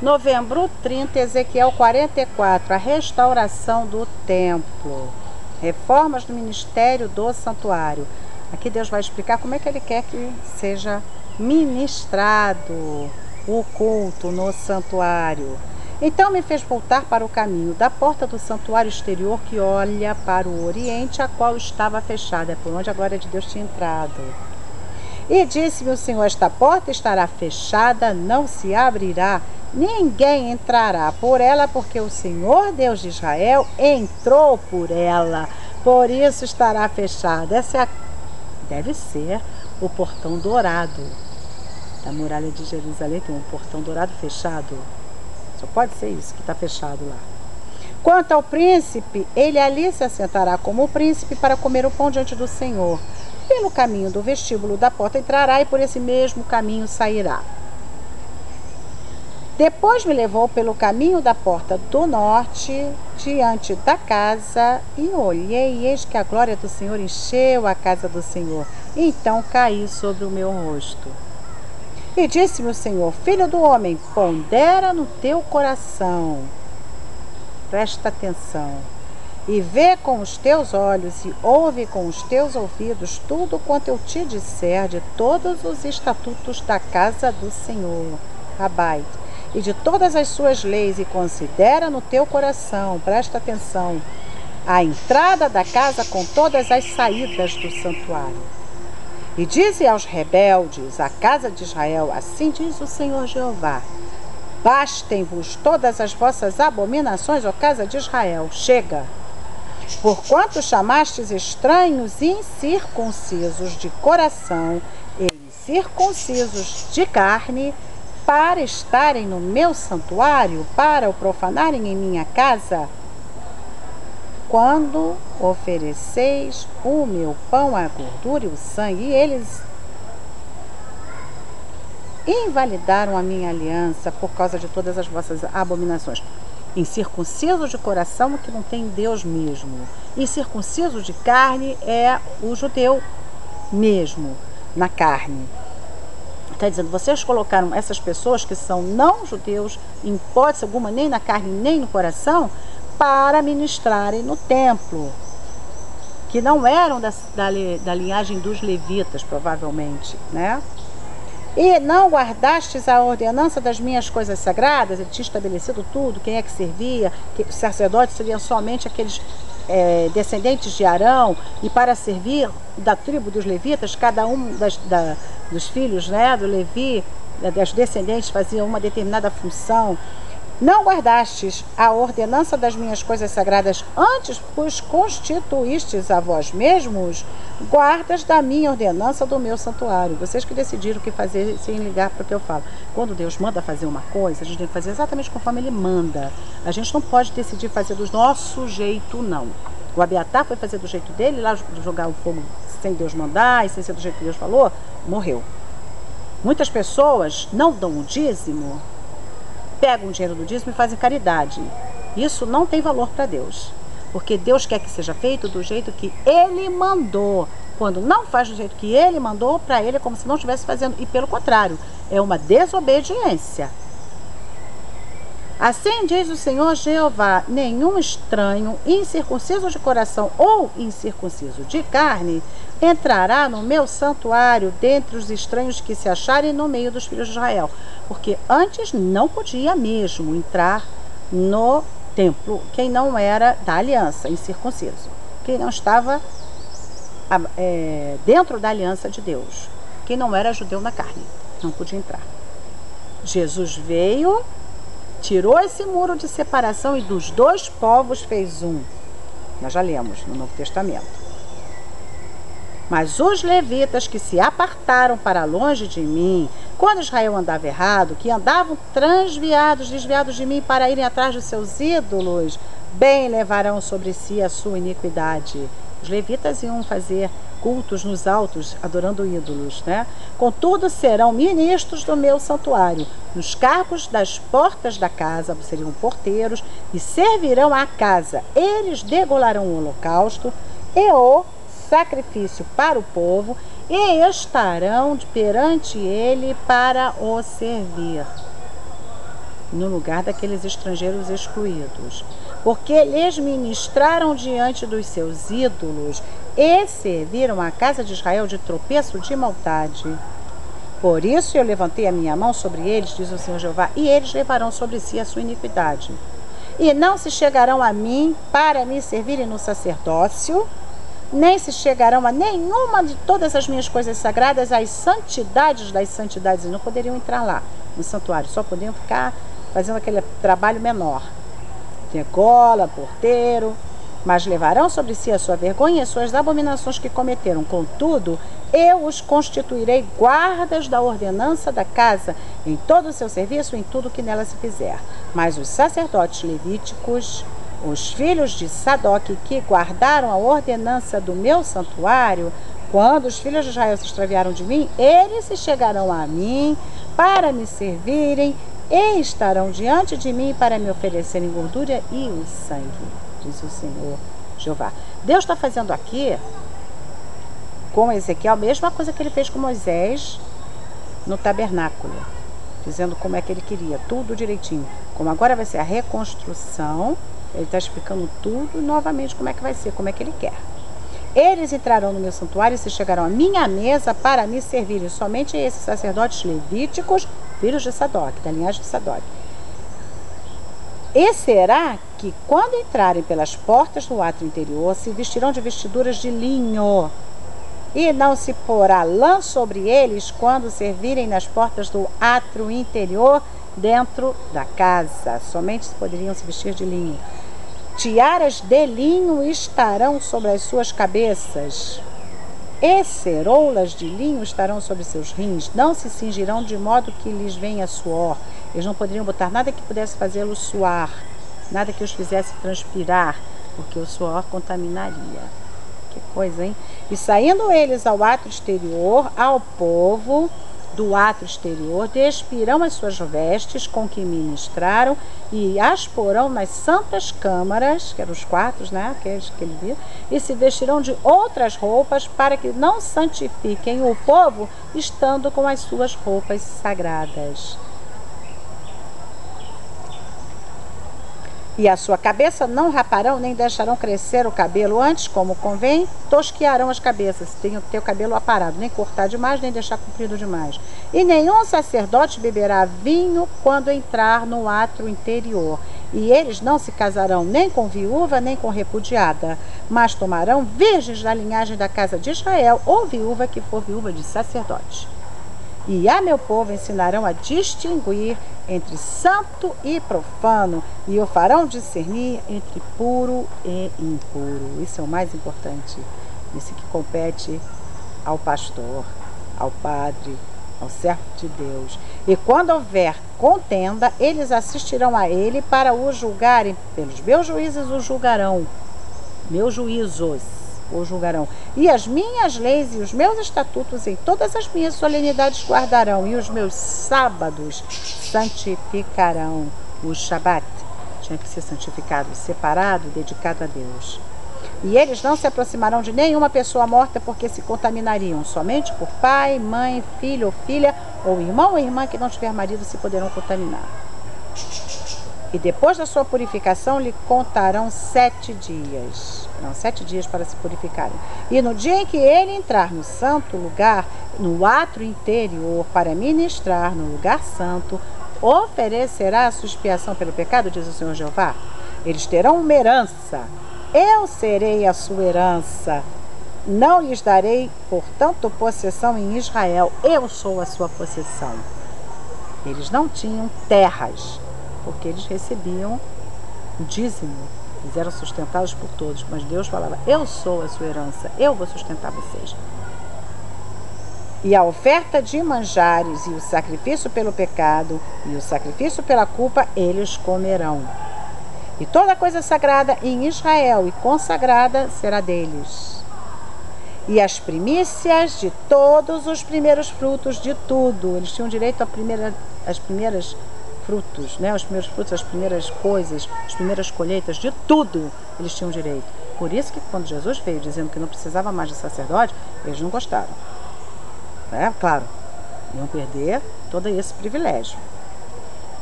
Novembro 30, Ezequiel 44, a restauração do templo, reformas do ministério do santuário. Aqui Deus vai explicar como é que Ele quer que seja ministrado o culto no santuário. Então me fez voltar para o caminho da porta do santuário exterior que olha para o oriente, a qual estava fechada, é por onde a glória de Deus tinha entrado. E disse-me o Senhor, esta porta estará fechada, não se abrirá, ninguém entrará por ela, porque o Senhor Deus de Israel entrou por ela, por isso estará fechada. Essa deve ser o portão dourado da muralha de Jerusalém, tem um portão dourado fechado. Só pode ser isso que está fechado lá. Quanto ao príncipe, ele ali se assentará como príncipe para comer o pão diante do Senhor. Pelo caminho do vestíbulo da porta entrará e por esse mesmo caminho sairá. Depois me levou pelo caminho da porta do norte, diante da casa, e olhei, e eis que a glória do Senhor encheu a casa do Senhor. Então caí sobre o meu rosto. E disse-me o Senhor, filho do homem, pondera no teu coração, presta atenção, e vê com os teus olhos e ouve com os teus ouvidos tudo quanto eu te disser de todos os estatutos da casa do Senhor, Rabai, e de todas as suas leis, e considera no teu coração, presta atenção, a entrada da casa com todas as saídas do santuário. E dize aos rebeldes, a casa de Israel, assim diz o Senhor Jeová, bastem-vos todas as vossas abominações, ó casa de Israel, chega! Porquanto chamastes estranhos incircuncisos de coração e incircuncisos de carne, para estarem no meu santuário, para o profanarem em minha casa, quando ofereceis o meu pão, a gordura e o sangue, e eles invalidaram a minha aliança por causa de todas as vossas abominações. Incircunciso de coração, que não tem Deus mesmo. Incircunciso de carne é o judeu mesmo, na carne. Está dizendo, vocês colocaram essas pessoas que são não judeus, em hipótese alguma, nem na carne, nem no coração, para ministrarem no templo, que não eram da linhagem dos levitas, provavelmente, né? E não guardastes a ordenança das minhas coisas sagradas, ele tinha estabelecido tudo, quem é que servia, que os sacerdotes seriam somente aqueles descendentes de Arão, e para servir da tribo dos levitas, cada um dos filhos, né, do Levi, das descendentes, fazia uma determinada função. Não guardastes a ordenança das minhas coisas sagradas, antes vos constituístes a vós mesmos guardas da minha ordenança do meu santuário. Vocês que decidiram o que fazer sem ligar para o que eu falo. Quando Deus manda fazer uma coisa, a gente tem que fazer exatamente conforme Ele manda. A gente não pode decidir fazer do nosso jeito, não. O Abiatar foi fazer do jeito dele, lá jogar o fogo sem Deus mandar e sem ser do jeito que Deus falou, morreu. Muitas pessoas não dão o dízimo, pegam o dinheiro do dízimo e fazem caridade. Isso não tem valor para Deus, porque Deus quer que seja feito do jeito que Ele mandou. Quando não faz do jeito que Ele mandou, para Ele é como se não estivesse fazendo, e pelo contrário, é uma desobediência. Assim diz o Senhor Jeová, nenhum estranho, incircunciso de coração ou incircunciso de carne, entrará no meu santuário dentre os estranhos que se acharem no meio dos filhos de Israel. Porque antes não podia mesmo entrar no templo quem não era da aliança, incircunciso. Quem não estava dentro da aliança de Deus. Quem não era judeu na carne, não podia entrar. Jesus veio, tirou esse muro de separação e dos dois povos fez um. Nós já lemos no Novo Testamento. Mas os levitas que se apartaram para longe de mim, quando Israel andava errado, que andavam desviados de mim para irem atrás dos seus ídolos, bem levarão sobre si a sua iniquidade. Os levitas iam fazer cultos nos altos, adorando ídolos, né? Contudo, serão ministros do meu santuário, nos cargos das portas da casa, seriam porteiros, e servirão a casa. Eles degolarão o holocausto e o sacrifício para o povo, e estarão perante ele para o servir. no lugar daqueles estrangeiros excluídos, porque lhes ministraram diante dos seus ídolos e serviram a casa de Israel de tropeço de maldade. Por isso eu levantei a minha mão sobre eles, diz o Senhor Jeová, e eles levarão sobre si a sua iniquidade. E não se chegarão a mim para me servirem no sacerdócio, nem se chegarão a nenhuma de todas as minhas coisas sagradas, as santidades das santidades, e não poderiam entrar lá no santuário, só podiam ficar fazendo aquele trabalho menor, degola, porteiro, mas levarão sobre si a sua vergonha e as suas abominações que cometeram. Contudo, eu os constituirei guardas da ordenança da casa, em todo o seu serviço, em tudo que nela se fizer. Mas os sacerdotes levíticos, os filhos de Sadoque, que guardaram a ordenança do meu santuário, quando os filhos de Israel se extraviaram de mim, eles se chegarão a mim para me servirem e estarão diante de mim para me oferecerem gordura e o sangue, diz o Senhor Jeová. Deus está fazendo aqui com Ezequiel a mesma coisa que ele fez com Moisés no tabernáculo, dizendo como é que ele queria, tudo direitinho. Como agora vai ser a reconstrução, ele está explicando tudo novamente como é que vai ser, como é que ele quer. Eles entrarão no meu santuário e se chegarão à minha mesa para me servirem, somente esses sacerdotes levíticos, filhos de Sadoque, da linhagem de Sadoque. E será que, quando entrarem pelas portas do átrio interior, se vestirão de vestiduras de linho, e não se porá lã sobre eles quando servirem nas portas do átrio interior dentro da casa. Somente poderiam se vestir de linho. Tiaras de linho estarão sobre as suas cabeças, e ceroulas de linho estarão sobre seus rins. Não se cingirão de modo que lhes venha suor. Eles não poderiam botar nada que pudesse fazê-los suar, nada que os fizesse transpirar, porque o suor contaminaria. Que coisa, hein? E saindo eles ao átrio exterior, ao povo do átrio exterior, despirão as suas vestes com que ministraram e as porão nas santas câmaras, que eram os quartos, né, aqueles que ele viu, e se vestirão de outras roupas para que não santifiquem o povo estando com as suas roupas sagradas. E a sua cabeça não raparão, nem deixarão crescer o cabelo. Antes, como convém, tosquiarão as cabeças. Tenham que ter o cabelo aparado, nem cortar demais, nem deixar comprido demais. E nenhum sacerdote beberá vinho quando entrar no átrio interior. E eles não se casarão nem com viúva, nem com repudiada, mas tomarão virgens da linhagem da casa de Israel, ou viúva que for viúva de sacerdote. E a meu povo ensinarão a distinguir entre santo e profano, e o farão discernir entre puro e impuro. Isso é o mais importante. Isso que compete ao pastor, ao padre, ao servo de Deus. E quando houver contenda, eles assistirão a ele para o julgarem. Pelos meus juízos o julgarão. Meus juízos o julgarão. E as minhas leis e os meus estatutos em todas as minhas solenidades guardarão, e os meus sábados santificarão. O Shabat tinha que ser santificado, separado, dedicado a Deus. E eles não se aproximarão de nenhuma pessoa morta, porque se contaminariam. Somente por pai, mãe, filho ou filha, ou irmão ou irmã que não tiver marido se poderão contaminar. E depois da sua purificação lhe contarão 7 dias. Não, 7 dias para se purificarem. E no dia em que ele entrar no santo lugar, no átrio interior, para ministrar no lugar santo, oferecerá a sua expiação pelo pecado, diz o Senhor Jeová. Eles terão uma herança. Eu serei a sua herança. Não lhes darei, portanto, possessão em Israel. Eu sou a sua possessão. Eles não tinham terras, porque eles recebiam o dízimo, eles eram sustentados por todos, mas Deus falava, eu sou a sua herança, eu vou sustentar vocês. E a oferta de manjares e o sacrifício pelo pecado e o sacrifício pela culpa, eles comerão. E toda coisa sagrada em Israel e consagrada será deles. E as primícias de todos os primeiros frutos de tudo, eles tinham direito às primeiras frutos, né? Os primeiros frutos, as primeiras coisas, as primeiras colheitas, de tudo eles tinham direito. Por isso que quando Jesus veio dizendo que não precisava mais de sacerdote, eles não gostaram. Claro, iam perder todo esse privilégio.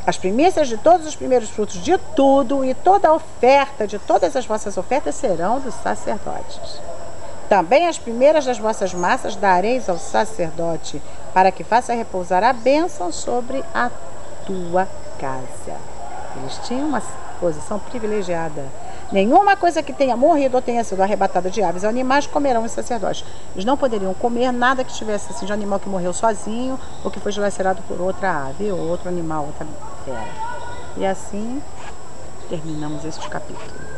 As primícias de todos os primeiros frutos de tudo e toda a oferta de todas as vossas ofertas serão dos sacerdotes. Também as primeiras das vossas massas dareis ao sacerdote, para que faça repousar a bênção sobre a tua casa. Eles tinham uma posição privilegiada. Nenhuma coisa que tenha morrido ou tenha sido arrebatada de aves ou animais comerão os sacerdotes. Eles não poderiam comer nada que tivesse assim, de animal que morreu sozinho ou que foi dilacerado por outra ave ou outro animal, outra fera. E assim terminamos este capítulo.